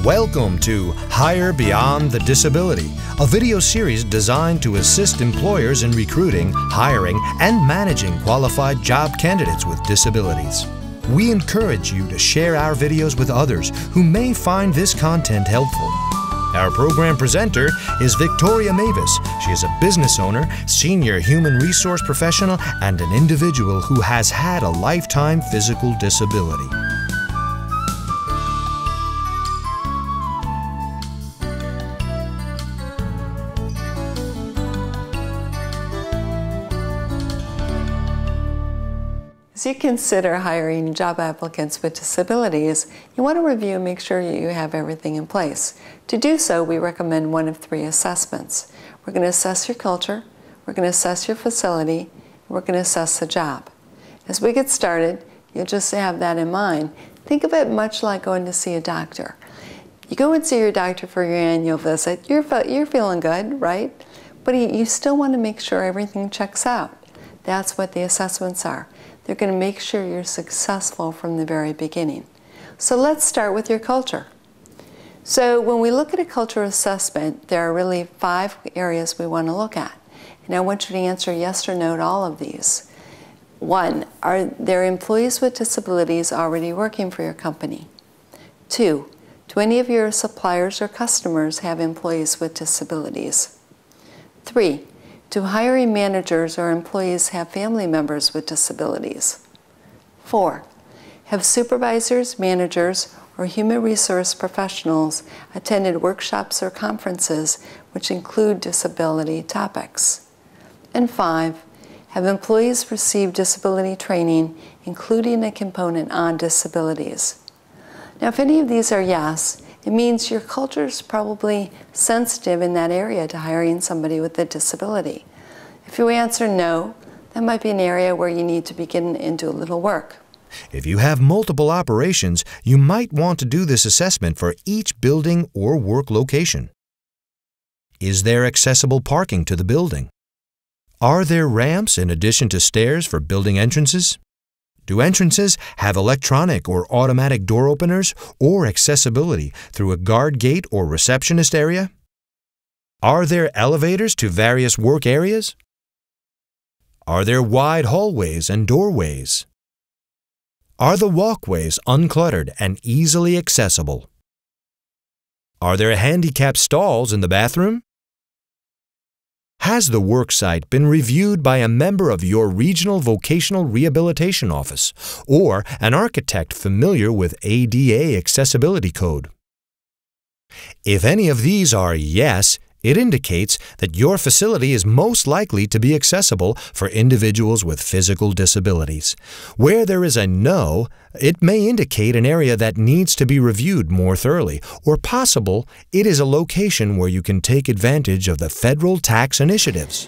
Welcome to Hire Beyond the Disability, a video series designed to assist employers in recruiting, hiring, and managing qualified job candidates with disabilities. We encourage you to share our videos with others who may find this content helpful. Our program presenter is Victoria Mavis. She is a business owner, senior human resource professional, and an individual who has had a lifetime physical disability. As you consider hiring job applicants with disabilities, you want to review and make sure you have everything in place. To do so, we recommend one of three assessments. We're going to assess your culture, we're going to assess your facility, and we're going to assess the job. As we get started, you'll just have that in mind. Think of it much like going to see a doctor. You go and see your doctor for your annual visit, you're feeling good, right? But you still want to make sure everything checks out. That's what the assessments are. They're going to make sure you're successful from the very beginning. So let's start with your culture. So when we look at a culture assessment, there are really 5 areas we want to look at. And I want you to answer yes or no to all of these. 1, are there employees with disabilities already working for your company? 2, do any of your suppliers or customers have employees with disabilities? 3, do hiring managers or employees have family members with disabilities? 4, have supervisors, managers, or human resource professionals attended workshops or conferences which include disability topics? And 5, have employees received disability training, including a component on disabilities? Now, if any of these are yes, it means your culture is probably sensitive in that area to hiring somebody with a disability. If you answer no, that might be an area where you need to begin and do a little work. If you have multiple operations, you might want to do this assessment for each building or work location. Is there accessible parking to the building? Are there ramps in addition to stairs for building entrances? Do entrances have electronic or automatic door openers or accessibility through a guard gate or receptionist area? Are there elevators to various work areas? Are there wide hallways and doorways? Are the walkways uncluttered and easily accessible? Are there handicap stalls in the bathroom? Has the worksite been reviewed by a member of your regional vocational rehabilitation office or an architect familiar with ADA accessibility code? If any of these are yes, it indicates that your facility is most likely to be accessible for individuals with physical disabilities. Where there is a no, it may indicate an area that needs to be reviewed more thoroughly, or possible it is a location where you can take advantage of the federal tax initiatives.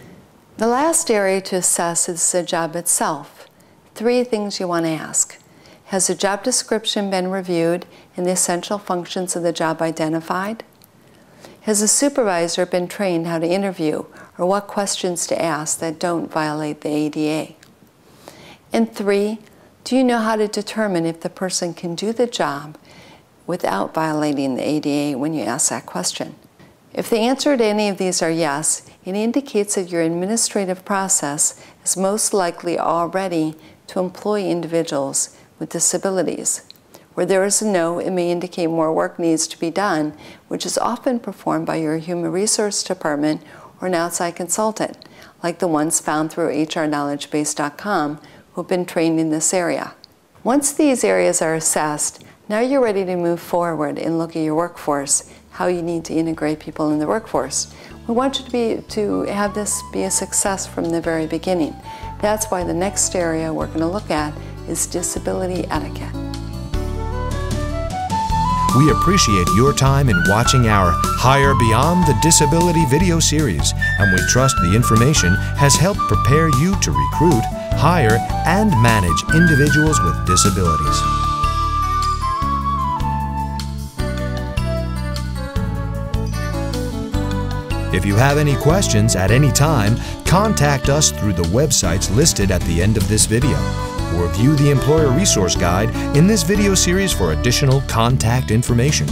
The last area to assess is the job itself. 3 things you want to ask. Has the job description been reviewed and the essential functions of the job identified? Has a supervisor been trained how to interview or what questions to ask that don't violate the ADA? And 3, do you know how to determine if the person can do the job without violating the ADA when you ask that question? If the answer to any of these are yes, it indicates that your administrative process is most likely all ready to employ individuals with disabilities. Where there is a no, it may indicate more work needs to be done, which is often performed by your human resource department or an outside consultant, like the ones found through hrknowledgebase.com who have been trained in this area. Once these areas are assessed, now you're ready to move forward and look at your workforce, how you need to integrate people in the workforce. We want you to have this be a success from the very beginning. That's why the next area we're going to look at is disability etiquette. We appreciate your time in watching our Hire Beyond the Disability video series, and we trust the information has helped prepare you to recruit, hire, and manage individuals with disabilities. If you have any questions at any time, contact us through the websites listed at the end of this video, or view the Employer Resource Guide in this video series for additional contact information.